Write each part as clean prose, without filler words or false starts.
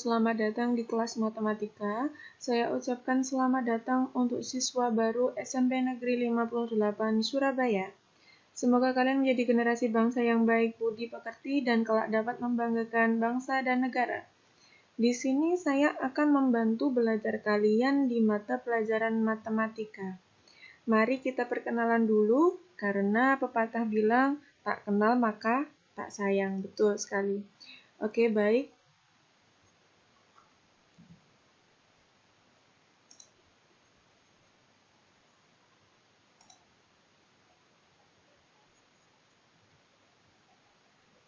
selamat datang di kelas matematika. Saya ucapkan selamat datang untuk siswa baru SMP Negeri 58 Surabaya. Semoga kalian menjadi generasi bangsa yang baik, budi pekerti, dan kelak dapat membanggakan bangsa dan negara. Di sini saya akan membantu belajar kalian di mata pelajaran matematika. Mari kita perkenalan dulu, karena pepatah bilang, tak kenal maka tak sayang. Betul sekali. Oke, baik.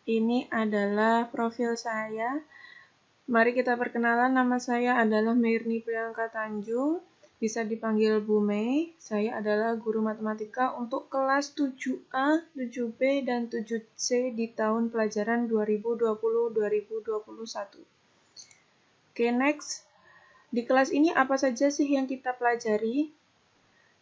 Ini adalah profil saya. Mari kita perkenalan, nama saya adalah Myrni Priyanka Tanjung, bisa dipanggil Bu Mei. Saya adalah guru matematika untuk kelas 7A, 7B, dan 7C di tahun pelajaran 2020-2021. Oke, next. Di kelas ini apa saja sih yang kita pelajari?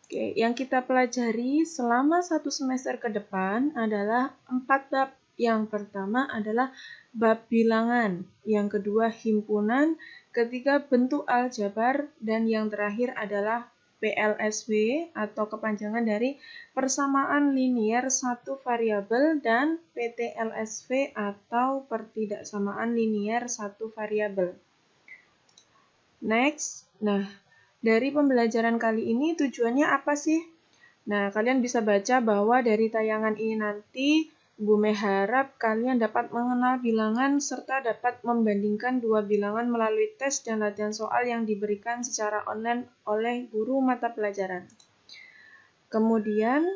Oke, yang kita pelajari selama 1 semester ke depan adalah 4 bab. Yang pertama adalah bab bilangan, yang kedua himpunan, ketiga bentuk aljabar, dan yang terakhir adalah PLSW atau kepanjangan dari persamaan linier satu variabel dan PTLSV atau pertidaksamaan linier satu variabel. Next, dari pembelajaran kali ini tujuannya apa sih? Nah, kalian bisa baca bahwa dari tayangan ini nanti Bu Mei harap kalian dapat mengenal bilangan serta dapat membandingkan dua bilangan melalui tes dan latihan soal yang diberikan secara online oleh guru mata pelajaran. Kemudian,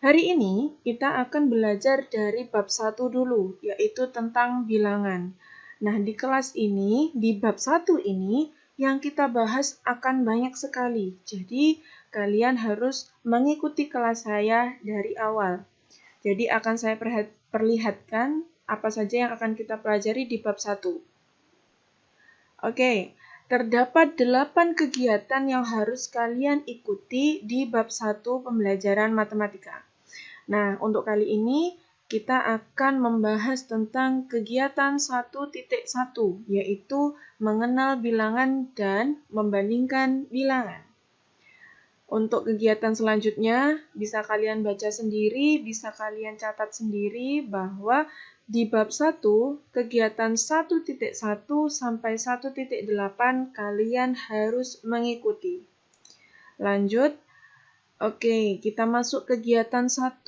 hari ini kita akan belajar dari bab 1 dulu, yaitu tentang bilangan. Nah, di kelas ini, di bab 1 ini, yang kita bahas akan banyak sekali. Jadi, kalian harus mengikuti kelas saya dari awal. Jadi, akan saya perlihatkan apa saja yang akan kita pelajari di bab 1. Oke, terdapat 8 kegiatan yang harus kalian ikuti di bab 1 pembelajaran matematika. Nah, untuk kali ini, kita akan membahas tentang kegiatan 1.1, yaitu mengenal bilangan dan membandingkan bilangan. Untuk kegiatan selanjutnya, bisa kalian baca sendiri, bisa kalian catat sendiri bahwa di bab 1, kegiatan 1.1 sampai 1.8 kalian harus mengikuti. Lanjut. Oke, kita masuk kegiatan 1.1.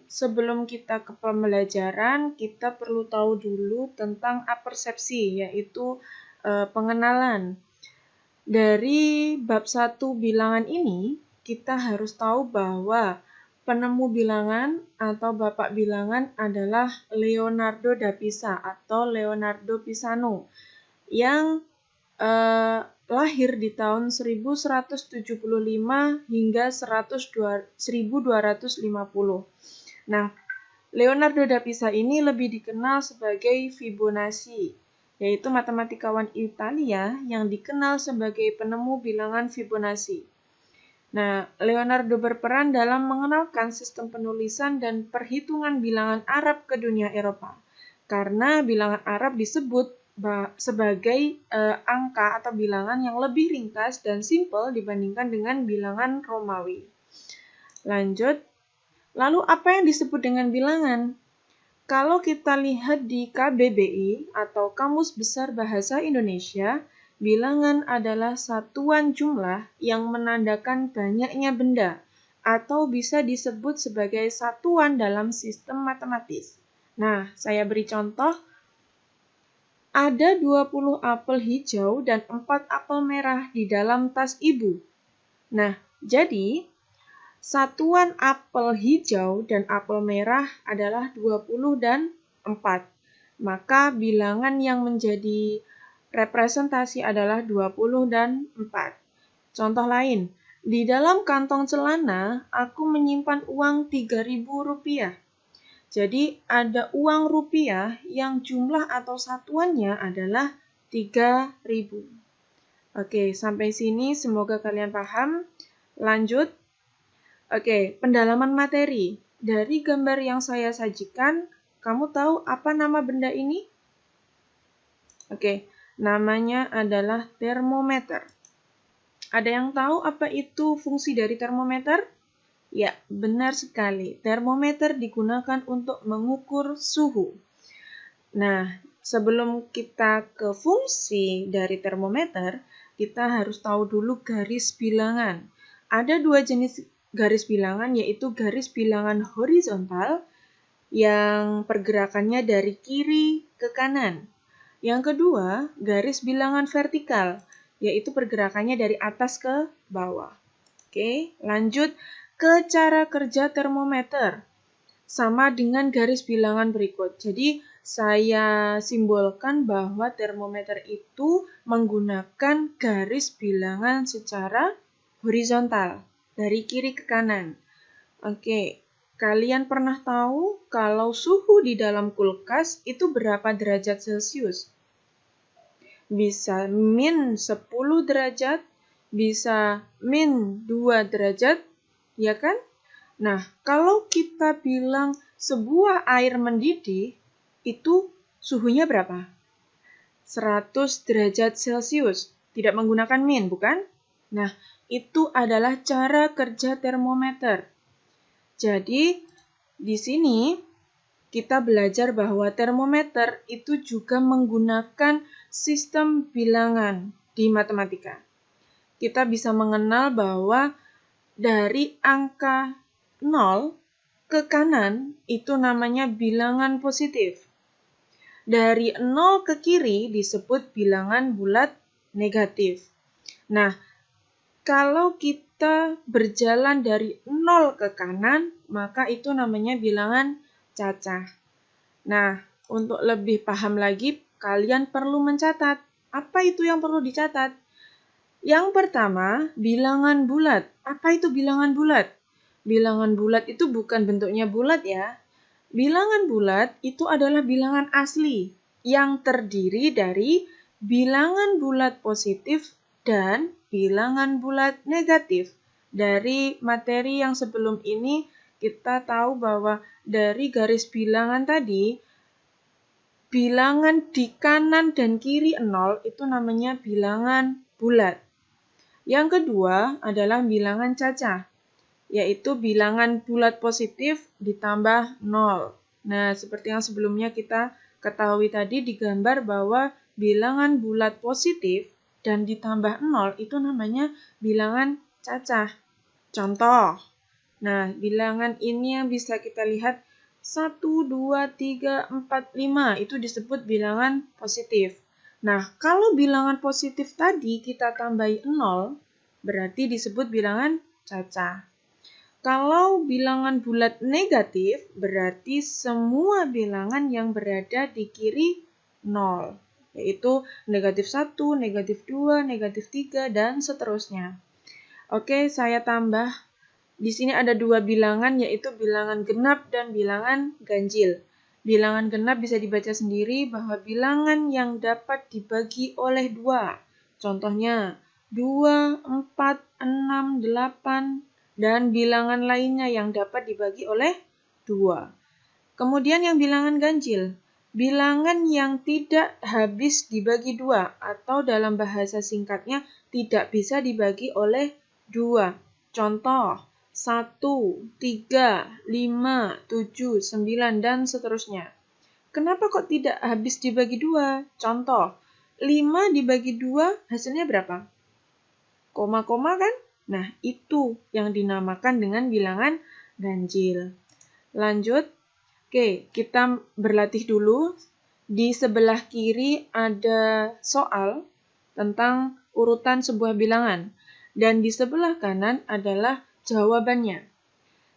Sebelum kita ke pembelajaran, kita perlu tahu dulu tentang apersepsi, yaitu pengenalan. Dari bab 1 bilangan ini, kita harus tahu bahwa penemu bilangan atau bapak bilangan adalah Leonardo da Pisa atau Leonardo Pisano yang lahir di tahun 1175 hingga 1250. Nah, Leonardo da Pisa ini lebih dikenal sebagai Fibonacci, yaitu matematikawan Italia yang dikenal sebagai penemu bilangan Fibonacci. Nah, Leonardo berperan dalam mengenalkan sistem penulisan dan perhitungan bilangan Arab ke dunia Eropa, karena bilangan Arab disebut sebagai angka atau bilangan yang lebih ringkas dan simpel dibandingkan dengan bilangan Romawi. Lanjut, lalu apa yang disebut dengan bilangan? Kalau kita lihat di KBBI atau Kamus Besar Bahasa Indonesia, bilangan adalah satuan jumlah yang menandakan banyaknya benda atau bisa disebut sebagai satuan dalam sistem matematis. Nah, saya beri contoh. Ada 20 apel hijau dan 4 apel merah di dalam tas ibu. Nah, jadi satuan apel hijau dan apel merah adalah 20 dan 4. Maka bilangan yang menjadi representasi adalah 20 dan 4. Contoh lain, di dalam kantong celana aku menyimpan uang Rp3.000. Jadi ada uang rupiah yang jumlah atau satuannya adalah 3.000. Oke, sampai sini semoga kalian paham. Lanjut. Oke, pendalaman materi. Dari gambar yang saya sajikan, kamu tahu apa nama benda ini? Oke, namanya adalah termometer. Ada yang tahu apa itu fungsi dari termometer? Ya, benar sekali. Termometer digunakan untuk mengukur suhu. Nah, sebelum kita ke fungsi dari termometer, kita harus tahu dulu garis bilangan. Ada dua jenis garis bilangan, yaitu garis bilangan horizontal yang pergerakannya dari kiri ke kanan. Yang kedua, garis bilangan vertikal, yaitu pergerakannya dari atas ke bawah. Oke, lanjut ke cara kerja termometer. Sama dengan garis bilangan berikut. Jadi, saya simbolkan bahwa termometer itu menggunakan garis bilangan secara horizontal, dari kiri ke kanan. Oke, kalian pernah tahu kalau suhu di dalam kulkas itu berapa derajat Celcius? Bisa min 10 derajat, bisa min 2 derajat, ya kan? Nah, kalau kita bilang sebuah air mendidih, itu suhunya berapa? 100 derajat Celcius. Tidak menggunakan min, bukan? Nah, itu adalah cara kerja termometer. Jadi, di sini kita belajar bahwa termometer itu juga menggunakan sistem bilangan di matematika. Kita bisa mengenal bahwa dari angka 0 ke kanan itu namanya bilangan positif. Dari 0 ke kiri disebut bilangan bulat negatif. Nah, kalau kita berjalan dari 0 ke kanan, maka itu namanya bilangan cacah. Nah, untuk lebih paham lagi, kalian perlu mencatat. Apa itu yang perlu dicatat? Yang pertama, bilangan bulat. Apa itu bilangan bulat? Bilangan bulat itu bukan bentuknya bulat ya. Bilangan bulat itu adalah bilangan asli yang terdiri dari bilangan bulat positif dan bilangan bulat negatif. Dari materi yang sebelum ini kita tahu bahwa dari garis bilangan tadi, bilangan di kanan dan kiri 0 itu namanya bilangan bulat. Yang kedua adalah bilangan cacah, yaitu bilangan bulat positif ditambah 0. Nah, seperti yang sebelumnya kita ketahui tadi digambar bahwa bilangan bulat positif dan ditambah 0 itu namanya bilangan cacah. Contoh, nah bilangan ini yang bisa kita lihat 1, 2, 3, 4, 5 itu disebut bilangan positif. Nah, kalau bilangan positif tadi kita tambahi 0, berarti disebut bilangan cacah. Kalau bilangan bulat negatif, berarti semua bilangan yang berada di kiri 0, yaitu negatif 1, negatif 2, negatif 3, dan seterusnya. Oke, saya tambah. Di sini ada dua bilangan, yaitu bilangan genap dan bilangan ganjil. Bilangan genap bisa dibaca sendiri bahwa bilangan yang dapat dibagi oleh 2. Contohnya, 2, 4, 6, 8, dan bilangan lainnya yang dapat dibagi oleh 2. Kemudian yang bilangan ganjil, bilangan yang tidak habis dibagi 2 atau dalam bahasa singkatnya tidak bisa dibagi oleh 2. Contoh, 1, 3, 5, 7, 9, dan seterusnya. Kenapa kok tidak habis dibagi 2? Contoh, 5 dibagi 2 hasilnya berapa? Koma-koma kan? Nah, itu yang dinamakan dengan bilangan ganjil. Lanjut. Oke, kita berlatih dulu. Di sebelah kiri ada soal tentang urutan sebuah bilangan. Dan di sebelah kanan adalah jawabannya.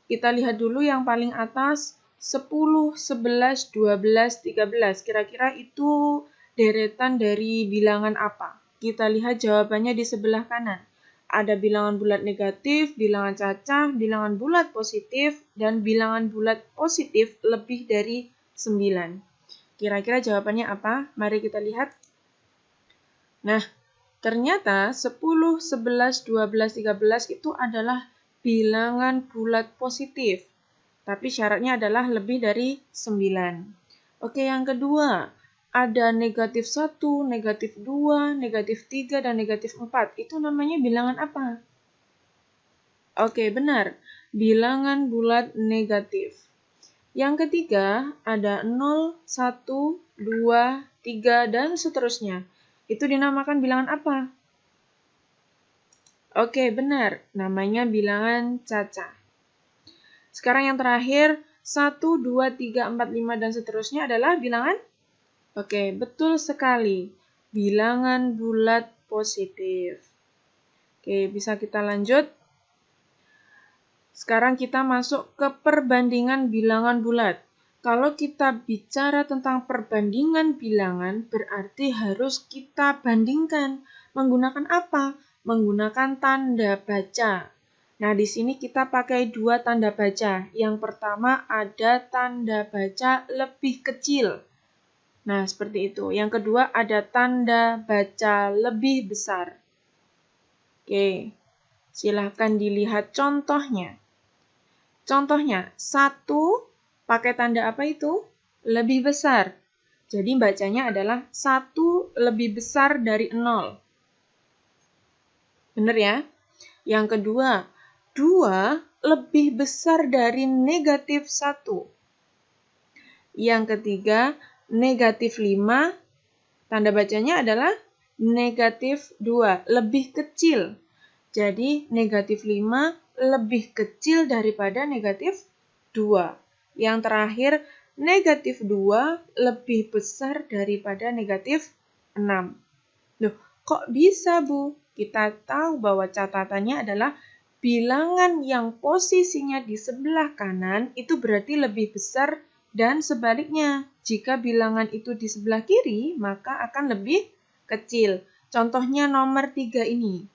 Kita lihat dulu yang paling atas, 10, 11, 12, 13. Kira-kira itu deretan dari bilangan apa? Kita lihat jawabannya di sebelah kanan. Ada bilangan bulat negatif, bilangan cacah, bilangan bulat positif, dan bilangan bulat positif lebih dari 9. Kira-kira jawabannya apa? Mari kita lihat. Nah, ternyata 10, 11, 12, 13 itu adalah bilangan bulat positif. Tapi syaratnya adalah lebih dari 9. Oke, yang kedua. ada negatif 1, negatif 2, negatif 3, dan negatif 4. Itu namanya bilangan apa? Oke, benar. Bilangan bulat negatif. Yang ketiga, ada 0, 1, 2, 3, dan seterusnya. Itu dinamakan bilangan apa? Oke, benar. Namanya bilangan cacah. Sekarang yang terakhir, 1, 2, 3, 4, 5, dan seterusnya adalah bilangan? Oke, betul sekali. Bilangan bulat positif. Oke, bisa kita lanjut. Sekarang kita masuk ke perbandingan bilangan bulat. Kalau kita bicara tentang perbandingan bilangan, berarti harus kita bandingkan. Menggunakan apa? Menggunakan tanda baca. Nah, di sini kita pakai dua tanda baca. Yang pertama ada tanda baca lebih kecil. Nah, seperti itu. Yang kedua ada tanda baca lebih besar. Oke, silahkan dilihat contohnya. Contohnya, 1 pakai tanda apa itu? Lebih besar. Jadi bacanya adalah 1 lebih besar dari 0. Benar ya? Yang kedua, 2 lebih besar dari negatif 1. Yang ketiga, negatif 5, tanda bacanya adalah negatif 2, lebih kecil. Jadi negatif 5 lebih kecil daripada negatif 2. Yang terakhir, negatif 2 lebih besar daripada negatif 6. Loh, kok bisa, Bu? Kita tahu bahwa catatannya adalah bilangan yang posisinya di sebelah kanan itu berarti lebih besar dan sebaliknya. Jika bilangan itu di sebelah kiri, maka akan lebih kecil. Contohnya nomor 3 ini.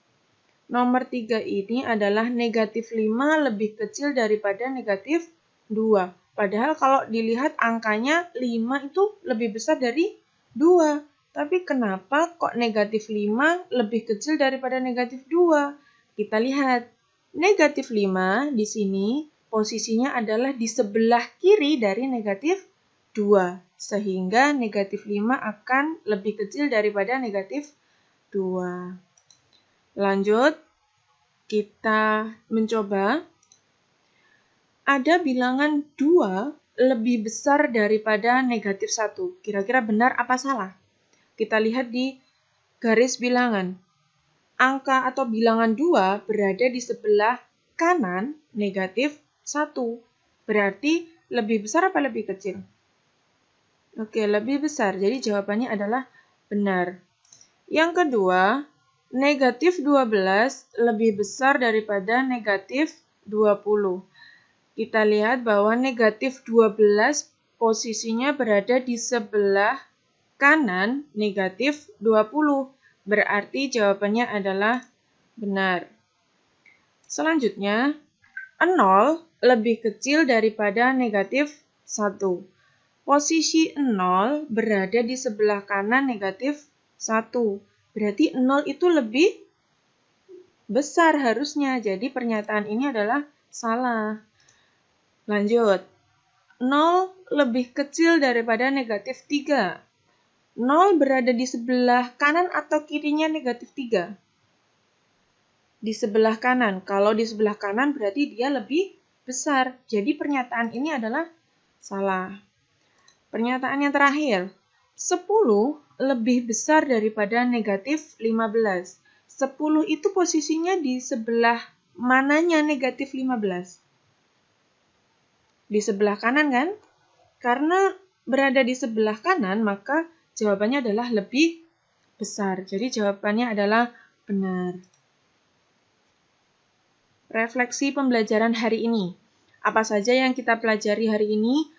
Nomor 3 ini adalah negatif 5 lebih kecil daripada negatif 2. Padahal kalau dilihat angkanya 5 itu lebih besar dari 2. Tapi kenapa kok negatif 5 lebih kecil daripada negatif 2? Kita lihat. Negatif 5 di sini posisinya adalah di sebelah kiri dari negatif 2. Sehingga negatif 5 akan lebih kecil daripada negatif 2. Lanjut, kita mencoba. Ada bilangan 2 lebih besar daripada negatif 1. Kira-kira benar apa salah? Kita lihat di garis bilangan. Angka atau bilangan 2 berada di sebelah kanan negatif 1. Berarti lebih besar apa lebih kecil? Oke, lebih besar. Jadi jawabannya adalah benar. Yang kedua, negatif 12 lebih besar daripada negatif 20. Kita lihat bahwa negatif 12 posisinya berada di sebelah kanan negatif 20. Berarti jawabannya adalah benar. Selanjutnya, 0 lebih kecil daripada negatif 1. Posisi 0 berada di sebelah kanan negatif 1. Berarti 0 itu lebih besar harusnya. Jadi pernyataan ini adalah salah. Lanjut. 0 lebih kecil daripada negatif 3. 0 berada di sebelah kanan atau kirinya negatif 3? Di sebelah kanan. Kalau di sebelah kanan berarti dia lebih besar. Jadi pernyataan ini adalah salah. Pernyataan yang terakhir. 10 lebih besar daripada negatif 15. 10 itu posisinya di sebelah mananya negatif 15? Di sebelah kanan kan? Karena berada di sebelah kanan, maka jawabannya adalah lebih besar. Jadi jawabannya adalah benar. Refleksi pembelajaran hari ini. Apa saja yang kita pelajari hari ini?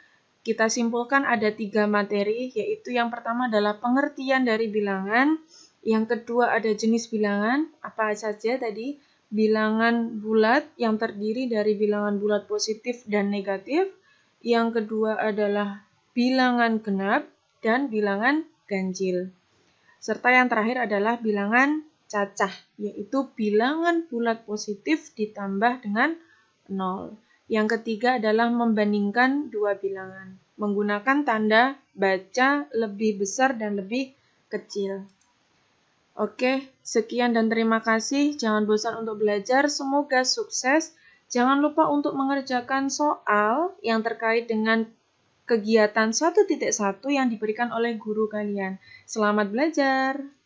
Kita simpulkan ada 3 materi, yaitu yang pertama adalah pengertian dari bilangan, yang kedua ada jenis bilangan, apa saja tadi? Bilangan bulat yang terdiri dari bilangan bulat positif dan negatif, yang kedua adalah bilangan genap dan bilangan ganjil. Serta yang terakhir adalah bilangan cacah, yaitu bilangan bulat positif ditambah dengan 0. Yang ketiga adalah membandingkan dua bilangan. Menggunakan tanda baca lebih besar dan lebih kecil. Oke, sekian dan terima kasih. Jangan bosan untuk belajar. Semoga sukses. Jangan lupa untuk mengerjakan soal yang terkait dengan kegiatan 1.1 yang diberikan oleh guru kalian. Selamat belajar!